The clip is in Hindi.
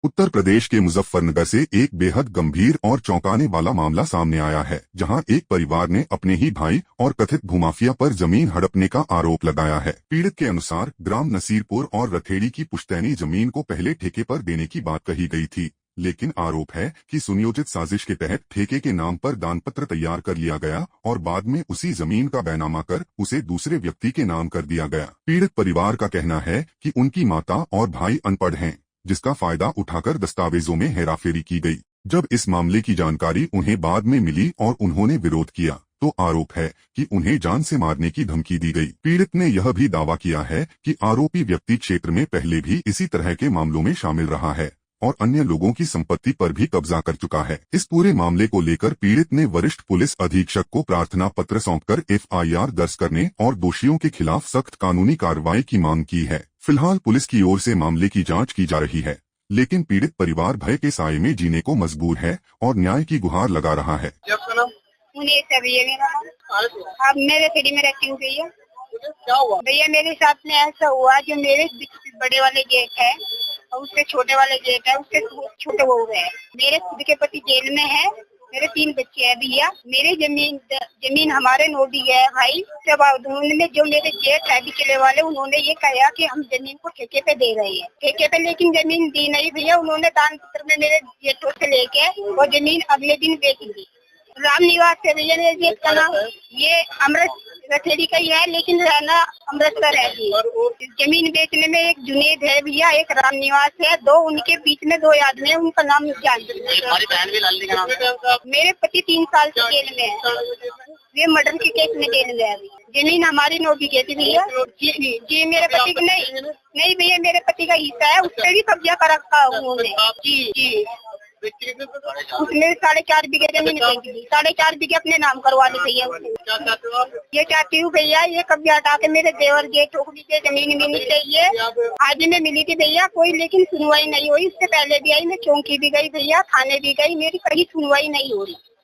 उत्तर प्रदेश के मुजफ्फरनगर से एक बेहद गंभीर और चौंकाने वाला मामला सामने आया है, जहां एक परिवार ने अपने ही भाई और कथित भूमाफिया पर जमीन हड़पने का आरोप लगाया है। पीड़ित के अनुसार ग्राम नसीरपुर और रथेड़ी की पुश्तैनी जमीन को पहले ठेके पर देने की बात कही गई थी, लेकिन आरोप है कि सुनियोजित साजिश के तहत ठेके के नाम पर दानपत्र तैयार कर लिया गया और बाद में उसी जमीन का बैनामा कर उसे दूसरे व्यक्ति के नाम कर दिया गया। पीड़ित परिवार का कहना है कि उनकी माता और भाई अनपढ़ हैं, जिसका फायदा उठाकर दस्तावेजों में हेराफेरी की गई। जब इस मामले की जानकारी उन्हें बाद में मिली और उन्होंने विरोध किया, तो आरोप है कि उन्हें जान से मारने की धमकी दी गई। पीड़ित ने यह भी दावा किया है कि आरोपी व्यक्ति क्षेत्र में पहले भी इसी तरह के मामलों में शामिल रहा है और अन्य लोगों की संपत्ति पर भी कब्जा कर चुका है। इस पूरे मामले को लेकर पीड़ित ने वरिष्ठ पुलिस अधीक्षक को प्रार्थना पत्र सौंपकर एफआईआर दर्ज करने और दोषियों के खिलाफ सख्त कानूनी कार्रवाई की मांग की है। फिलहाल पुलिस की ओर से मामले की जांच की जा रही है, लेकिन पीड़ित परिवार भय के साए में जीने को मजबूर है और न्याय की गुहार लगा रहा है। अब मेरे सिटी में रहती हूँ भैया। क्या हुआ भैया? मेरे साथ में ऐसा हुआ, जो मेरे बड़े वाले जेठ है और उससे छोटे वाले जेठ है, उससे छोटे बहू है। मेरे खुद के पति जेल में है, मेरे 3 बच्चे हैं भैया। मेरी जमीन हमारे नोटी है भाई। जब उन्होंने, जो मेरे जेठ है बिचले वाले, उन्होंने ये कहा कि हम जमीन को ठेके पे दे रहे हैं, ठेके पे, लेकिन जमीन दी नहीं भैया। उन्होंने दान पत्र में मेरे जेठों से लेके वो जमीन अगले दिन बेच दी। राम निवास है भैया मेरे जेठ का नाम। ये अमृत रथेड़ी का ही है, लेकिन रहना अमृतसर है जी। जमीन बेचने में एक जुनेद है भैया, एक राम निवास है, 2 उनके बीच में 2 आदमी है, उनका नाम जानते हैं। मेरे पति 3 साल से जेल में है, वे मर्डर के केस में जेल में है। जमीन हमारी नोटी की थी भैया। जी मेरे पति की नहीं भैया, मेरे पति का हिस्सा है, उस पर भी कब्जा कर रखा उन्होंने। जी उसने 4.5 बीघे जमीन बेच दी, 4.5 बीघे अपने नाम करवा ली भैया। ये चाहती हूँ भैया, ये कब्जा हटा के मेरे देवर जेठों को भी जमीन मिलनी चाहिए। आज में मिली थी भैया कोई, लेकिन सुनवाई नहीं हुई। इससे पहले भी आई, मैं चौंकी भी गई भैया, थाने भी गई, मेरी कहीं सुनवाई नहीं हो रही।